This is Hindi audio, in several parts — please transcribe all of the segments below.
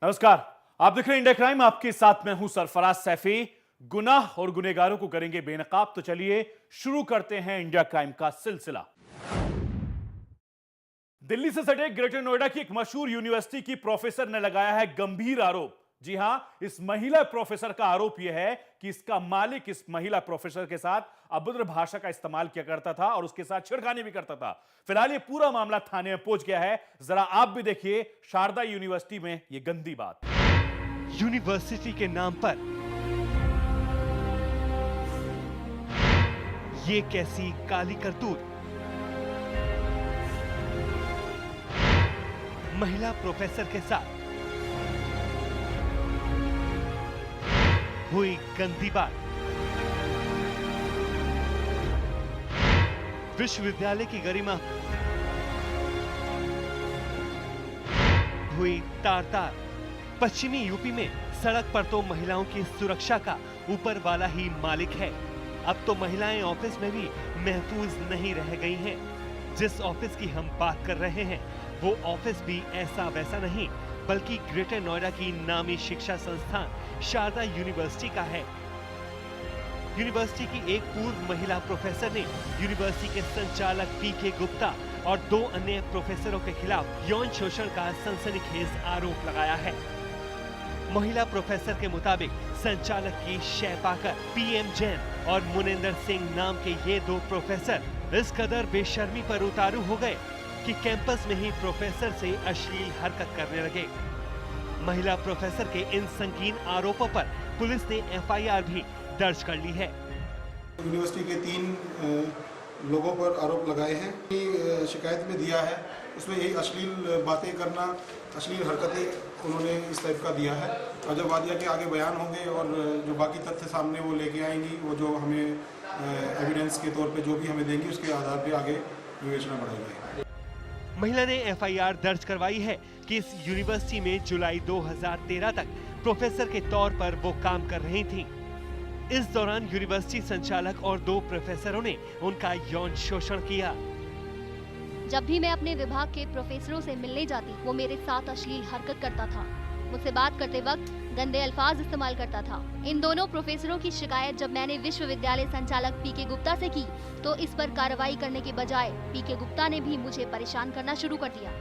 नमस्कार, आप देख रहे हैं इंडिया क्राइम। आपके साथ मैं हूं सरफराज सैफी। गुनाह और गुनहगारों को करेंगे बेनकाब। तो चलिए शुरू करते हैं इंडिया क्राइम का सिलसिला। दिल्ली से सटे ग्रेटर नोएडा की एक मशहूर यूनिवर्सिटी की प्रोफेसर ने लगाया है गंभीर आरोप। जी हां, इस महिला प्रोफेसर का आरोप यह है कि इसका मालिक इस महिला प्रोफेसर के साथ अभद्र भाषा का इस्तेमाल किया करता था और उसके साथ छेड़खानी भी करता था। फिलहाल यह पूरा मामला थाने में पहुंच गया है। जरा आप भी देखिए शारदा यूनिवर्सिटी में यह गंदी बात। यूनिवर्सिटी के नाम पर ये कैसी काली करतूत। महिला प्रोफेसर के साथ हुई गंदी बात। विश्वविद्यालय की गरिमा हुई तार-तार। पश्चिमी यूपी में सड़क पर तो महिलाओं की सुरक्षा का ऊपर वाला ही मालिक है। अब तो महिलाएं ऑफिस में भी महफूज नहीं रह गई हैं। जिस ऑफिस की हम बात कर रहे हैं वो ऑफिस भी ऐसा वैसा नहीं, बल्कि ग्रेटर नोएडा की नामी शिक्षा संस्थान शारदा यूनिवर्सिटी का है। यूनिवर्सिटी की एक पूर्व महिला प्रोफेसर ने यूनिवर्सिटी के संचालक पीके गुप्ता और 2 अन्य प्रोफेसरों के खिलाफ यौन शोषण का सनसनीखेज आरोप लगाया है। महिला प्रोफेसर के मुताबिक संचालक की शय पाकर पीएम जैन और मुनेंद्र सिंह नाम के ये 2 प्रोफेसर इस कदर बेशर्मी पर उतारू हो गए कि कैंपस में ही प्रोफेसर से अश्लील हरकत करने लगे। महिला प्रोफेसर के इन संगीन आरोपों पर पुलिस ने एफआईआर भी दर्ज कर ली है। यूनिवर्सिटी के 3 लोगों पर आरोप लगाए हैं कि शिकायत में दिया है, उसमें यही अश्लील बातें करना, अश्लील हरकतें उन्होंने इस टाइप का दिया है। और जब वादिया के आगे बयान होंगे और जो बाकी तथ्य सामने वो लेके आएंगी, वो जो हमें एविडेंस के तौर पे जो भी हमें देंगी उसके आधार पे आगे विवेचना बढ़ाई जाएगी। महिला ने एफआईआर दर्ज करवाई है कि इस यूनिवर्सिटी में जुलाई 2013 तक प्रोफेसर के तौर पर वो काम कर रही थीं। इस दौरान यूनिवर्सिटी संचालक और 2 प्रोफेसरों ने उनका यौन शोषण किया। जब भी मैं अपने विभाग के प्रोफेसरों से मिलने जाती, वो मेरे साथ अश्लील हरकत करता था। मुझसे बात करते वक्त गंदे अल्फाज इस्तेमाल करता था। इन दोनों प्रोफेसरों की शिकायत जब मैंने विश्वविद्यालय संचालक पीके गुप्ता से की, तो इस पर कार्रवाई करने के बजाय पीके गुप्ता ने भी मुझे परेशान करना शुरू कर दिया।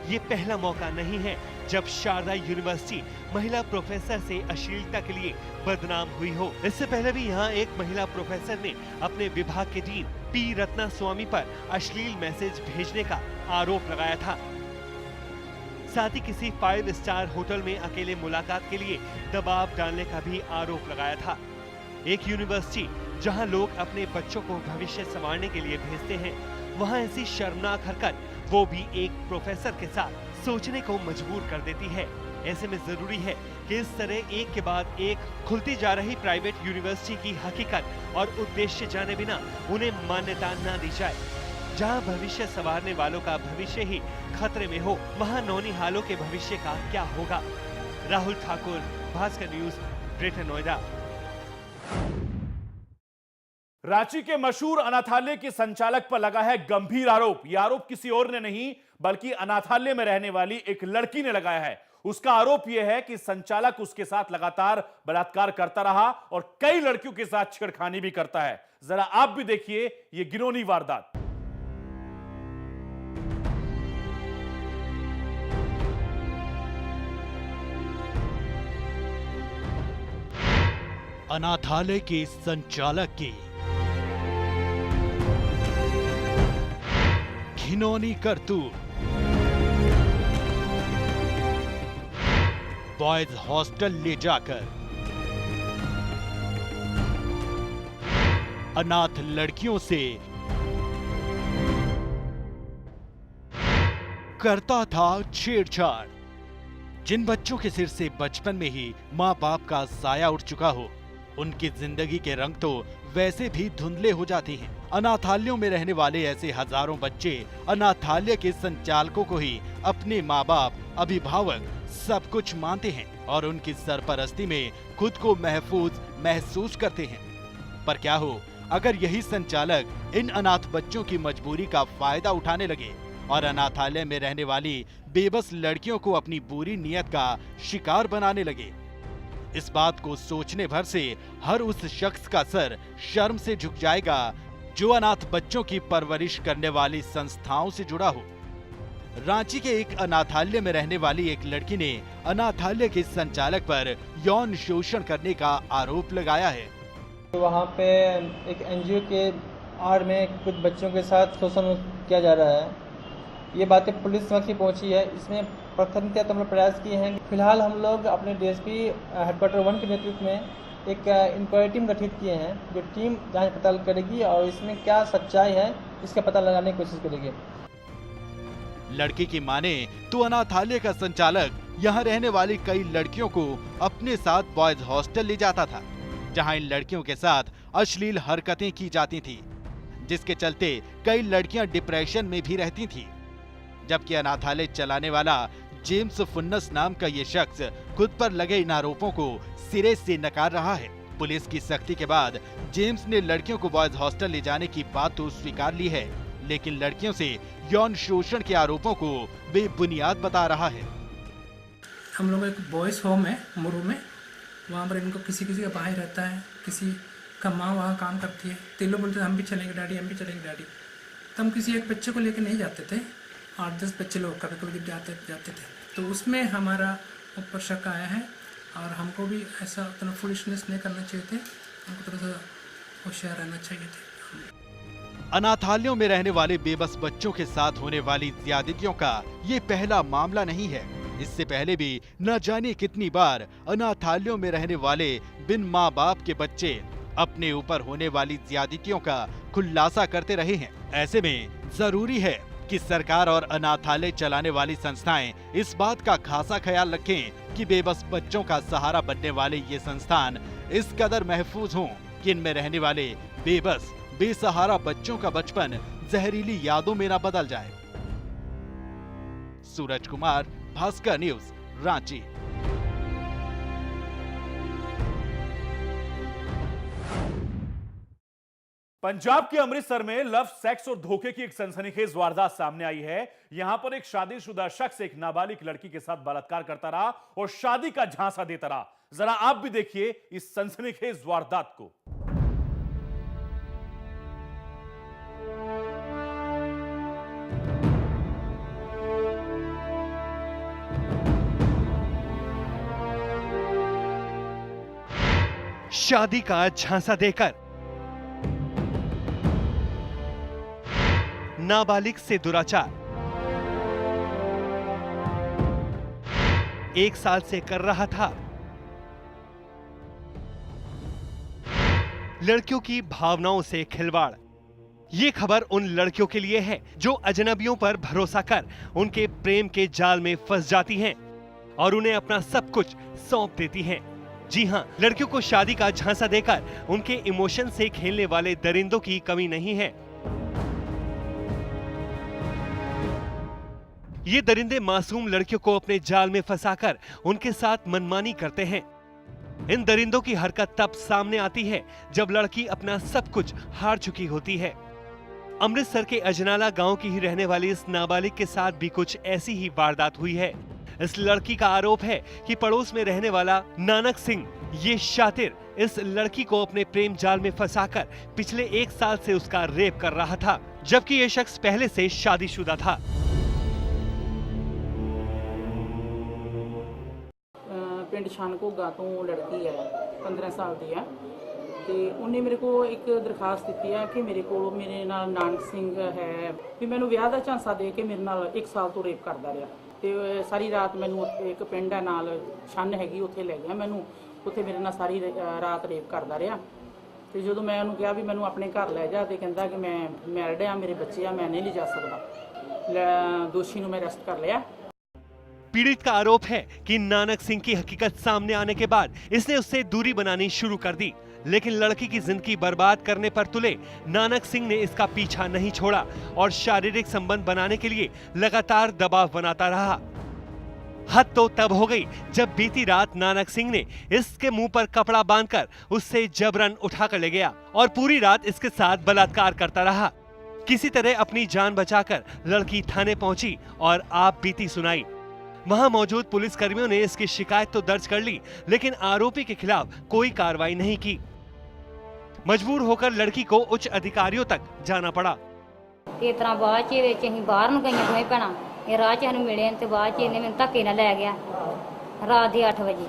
ये पहला मौका नहीं है जब शारदा यूनिवर्सिटी महिला प्रोफेसर से अश्लीलता के लिए बदनाम हुई हो। इससे पहले भी यहाँ एक महिला प्रोफेसर ने अपने विभाग के डीन पी रत्ना स्वामी पर अश्लील मैसेज भेजने का आरोप लगाया था। साथ ही किसी 5 स्टार होटल में अकेले मुलाकात के लिए दबाव डालने का भी आरोप लगाया था। एक यूनिवर्सिटी जहां लोग अपने बच्चों को भविष्य संवारने के लिए भेजते हैं, वहां ऐसी शर्मनाक हरकत वो भी एक प्रोफेसर के साथ सोचने को मजबूर कर देती है। ऐसे में जरूरी है कि इस तरह एक के बाद एक खुलती जा रही प्राइवेट यूनिवर्सिटी की हकीकत और उद्देश्य जाने बिना उन्हें मान्यता न दी जाए। जहां भविष्य संवारने वालों का भविष्य ही खतरे में हो, वहां नौनिहालों के भविष्य का क्या होगा। Rahul Thakur, Bhaskar news, greater Noida. रांची के मशहूर अनाथालय के संचालक पर लगा है गंभीर आरोप। यह आरोप किसी और ने नहीं बल्कि अनाथालय में रहने वाली एक लड़की ने लगाया है। उसका आरोप यह है कि संचालक उसके साथ लगातार बलात्कार करता रहा और कई लड़कियों के साथ छेड़खानी भी करता है। जरा आप भी देखिए यह घिनौनी वारदात। अनाथालय के संचालक की घिनौनी करतूत। बॉयज हॉस्टल ले जाकर अनाथ लड़कियों से करता था छेड़छाड़। जिन बच्चों के सिर से बचपन में ही माँ बाप का साया उठ चुका हो, उनकी जिंदगी के रंग तो वैसे भी धुंधले हो जाते हैं। अनाथालयों में रहने वाले ऐसे हजारों बच्चे अनाथालय के संचालकों को ही अपने माँ बाप, अभिभावक सब कुछ मानते हैं और उनकी सरपरस्ती में खुद को महफूज महसूस करते हैं। पर क्या हो अगर यही संचालक इन अनाथ बच्चों की मजबूरी का फायदा उठाने लगे और अनाथालय में रहने वाली बेबस लड़कियों को अपनी बुरी नीयत का शिकार बनाने लगे। इस बात को सोचने भर से हर उस शख्स का सर शर्म से झुक जाएगा जो अनाथ बच्चों की परवरिश करने वाली संस्थाओं से जुड़ा हो। रांची के एक अनाथालय में रहने वाली एक लड़की ने अनाथालय के संचालक पर यौन शोषण करने का आरोप लगाया है। वहाँ पे एक एनजीओ के आड़ में कुछ बच्चों के साथ शोषण किया जा रहा है। ये बातें पुलिस समक्ष पहुँची है। इसमें प्रथमतः हम लोग प्रयास किए हैं। फिलहाल हम लोग अपने डीएसपी हेडक्वार्टर 1 के नेतृत्व में एक इंक्वायरी टीम गठित किए हैं, जो टीम जांच पड़ताल करेगी और इसमें क्या सच्चाई है इसका पता लगाने की कोशिश करेगी। लड़की की माने तो अनाथालय का संचालक यहाँ रहने वाली कई लड़कियों को अपने साथ बॉयज हॉस्टल ले जाता था, जहाँ इन लड़कियों के साथ अश्लील हरकतें की जाती थी, जिसके चलते कई लड़कियां डिप्रेशन में भी रहती थीं। जबकि अनाथालय चलाने वाला जेम्स फुन्नस नाम का ये शख्स खुद पर लगे इन आरोपों को सिरे से नकार रहा है। पुलिस की सख्ती के बाद जेम्स ने लड़कियों को बॉयज हॉस्टल ले जाने की बात तो स्वीकार ली है, लेकिन लड़कियों से यौन शोषण के आरोपों को बेबुनियाद बता रहा है। हम लोग एक बॉयज होम है मुरू में, वहाँ पर इनको किसी का भाई रहता है, किसी का माँ वहाँ काम करती है। तो लोग बोलते हम भी चलेंगे डैडी, हम भी चलेंगे डैडी। तो हम किसी एक बच्चे को लेकर नहीं जाते थे, 8-10 बच्चे लोग कभी कभी जाते थे। तो उसमें हमारा ऊपर शक आया है और हमको भी ऐसा उतना फुलिशनेस नहीं करना चाहिए थे, हमको थोड़ा सा होशियार रहना चाहिए थे। अनाथालयों में रहने वाले बेबस बच्चों के साथ होने वाली ज्यादतियों का ये पहला मामला नहीं है। इससे पहले भी न जाने कितनी बार अनाथालयों में रहने वाले बिन माँ बाप के बच्चे अपने ऊपर होने वाली ज्यादतियों का खुलासा करते रहे हैं। ऐसे में जरूरी है कि सरकार और अनाथालय चलाने वाली संस्थाएं इस बात का खासा ख्याल रखें कि बेबस बच्चों का सहारा बनने वाले ये संस्थान इस कदर महफूज हों कि इनमें रहने वाले बेबस बेसहारा बच्चों का बचपन जहरीली यादों में न बदल जाए। सूरज कुमार, भास्कर न्यूज, रांची। पंजाब के अमृतसर में लव, सेक्स और धोखे की एक सनसनीखेज वारदात सामने आई है। यहां पर एक शादीशुदा शख्स एक नाबालिग लड़की के साथ बलात्कार करता रहा और शादी का झांसा देता रहा। जरा आप भी देखिए इस सनसनीखेज वारदात को। शादी का झांसा देकर नाबालिग से दुराचार, 1 साल से कर रहा था। लड़कियों की भावनाओं से खिलवाड़। ये खबर उन लड़कियों के लिए है जो अजनबियों पर भरोसा कर उनके प्रेम के जाल में फंस जाती हैं और उन्हें अपना सब कुछ सौंप देती हैं। जी हां, लड़कियों को शादी का झांसा देकर उनके इमोशन से खेलने वाले दरिंदों की कमी नहीं है। ये दरिंदे मासूम लड़कियों को अपने जाल में फंसाकर उनके साथ मनमानी करते हैं। इन दरिंदों की हरकत तब सामने आती है जब लड़की अपना सब कुछ हार चुकी होती है। अमृतसर के अजनाला गांव की ही रहने वाली इस नाबालिग के साथ भी कुछ ऐसी ही वारदात हुई है। इस लड़की का आरोप है कि पड़ोस में रहने वाला नानक सिंह, ये शातिर, इस लड़की को अपने प्रेम जाल में फंसाकर पिछले 1 साल से उसका रेप कर रहा था, जबकि ये शख्स पहले से शादीशुदा था। पिंड छानकोगा तो लड़की है 15 साल की है, तो उन्हें मेरे को एक दरखास्त दी है कि मेरे नाल नानक सिंह है भी मैनू विआह का झांसा दे के मेरे नाल 1 साल तो रेप करता रहा। तो सारी रात मैनू एक पिंड है नाल छन हैगी, उत्थे ले गया मैनू, उत्थे मेरे नाल सारी रात रेप करता रहा। तो जो मैं उन्होंने कहा भी मैनू अपने घर लै जा, तो कहता कि मैं मैरिड आ, मेरे बच्चे आ, मैं नहीं ले जा सकता। दोषी नूं मैं अरेस्ट कर लिया। पीड़ित का आरोप है कि नानक सिंह की हकीकत सामने आने के बाद इसने उससे दूरी बनानी शुरू कर दी, लेकिन लड़की की जिंदगी बर्बाद करने पर तुले नानक सिंह ने इसका पीछा नहीं छोड़ा और शारीरिक संबंध बनाने के लिए लगातार दबाव बनाता रहा। हद तो तब हो गई जब बीती रात नानक सिंह ने इसके मुंह पर कपड़ा बांधकर उससे जबरन उठाकर ले गया और पूरी रात इसके साथ बलात्कार करता रहा। किसी तरह अपनी जान बचाकर लड़की थाने पहुंची और आप बीती सुनाई। वहां मौजूद पुलिस कर्मियों ने इसकी शिकायत तो दर्ज कर ली, लेकिन आरोपी के खिलाफ कोई कार्रवाई नहीं की। मजबूर होकर लड़की को उच्च अधिकारियों तक जाना पड़ा। इस तरह बाद बाहर ਨੂੰ ਗਈਆਂ ਦੋਵੇਂ ਭੈਣਾਂ ਇਹ ਰਾਹ 'ਚ ਸਾਨੂੰ ਮਿਲੇ ਤੇ ਬਾਅਦ 'ਚ ਇਹਨੇ ਮੈਨੂੰ ਧੱਕੇ ਨਾਲ ਲੈ ਗਿਆ ਰਾਤ ਦੇ 8 ਵਜੇ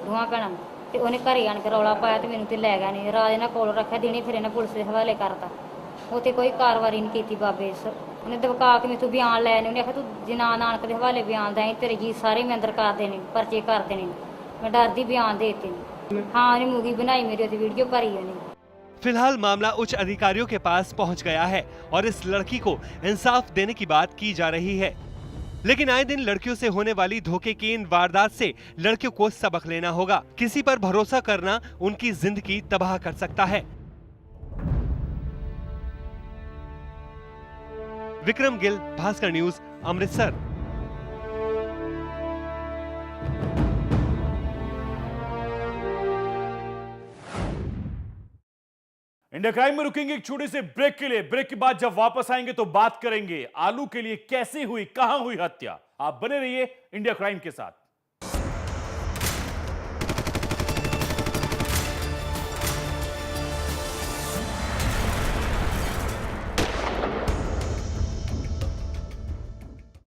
ਦੋਵਾਂ ਭੈਣਾਂ ਤੇ ਉਹਨੇ ਘਰੇ ਆਣ ਕੇ ਰੌਲਾ ਪਾਇਆ ਤੇ ਮੈਨੂੰ ਤੇ ਲੈ ਗਿਆ ਨਹੀਂ ਰਾਤ ਇਹਨਾਂ ਕੋਲ ਰੱਖਿਆ ਦਿਨੇ ਫਿਰ ਇਹਨਾਂ ਪੁਲਿਸ ਦੇ ਹਵਾਲੇ ਕਰਤਾ ਉੱਥੇ ਕੋਈ ਕਾਰਵਾਈ ਨਹੀਂ ਕੀਤੀ ਬਾਬੇ ਉਹਨੇ ਦਬਕਾ ਕੇ ਮੈਥੋਂ ਬਿਆਨ ਲੈ ਨੇ ਉਹਨੇ ਆਖਿਆ ਤੂੰ ਜਿਨਾ ਨਾਨਕ ਦੇ ਹਵਾਲੇ ਬਿਆਨ ਦੇਂ ਤੇਰੇ ਜੀ ਸਾਰੇ ਮੈਂ ਅੰਦਰ ਕਰ ਦੇਣੇ ਪਰਚੇ ਕਰ ਦੇਣੇ ਮੈਂ ਡਰਦੀ ਬਿਆਨ ਦੇ ਦਿੱਤੇ ਹਾਂ ਉਹਨੇ ਮੂਵੀ ਬਣਾਈ ਮੇਰੀ ਉਹਦੀ ਵੀਡੀਓ ਪਾਈ ਉਹਨੇ। फिलहाल मामला उच्च अधिकारियों के पास पहुंच गया है और इस लड़की को इंसाफ देने की बात की जा रही है। लेकिन आए दिन लड़कियों से होने वाली धोखे की इन वारदात से लड़कियों को सबक लेना होगा। किसी पर भरोसा करना उनकी जिंदगी तबाह कर सकता है। Vikram Gill, Bhaskar news, Amritsar. India crime में रुकेंगे एक छोटे से ब्रेक के लिए। ब्रेक के बाद जब वापस आएंगे तो बात करेंगे आलू के लिए कैसे हुई, कहां हुई हत्या। आप बने रहिए इंडिया क्राइम के साथ।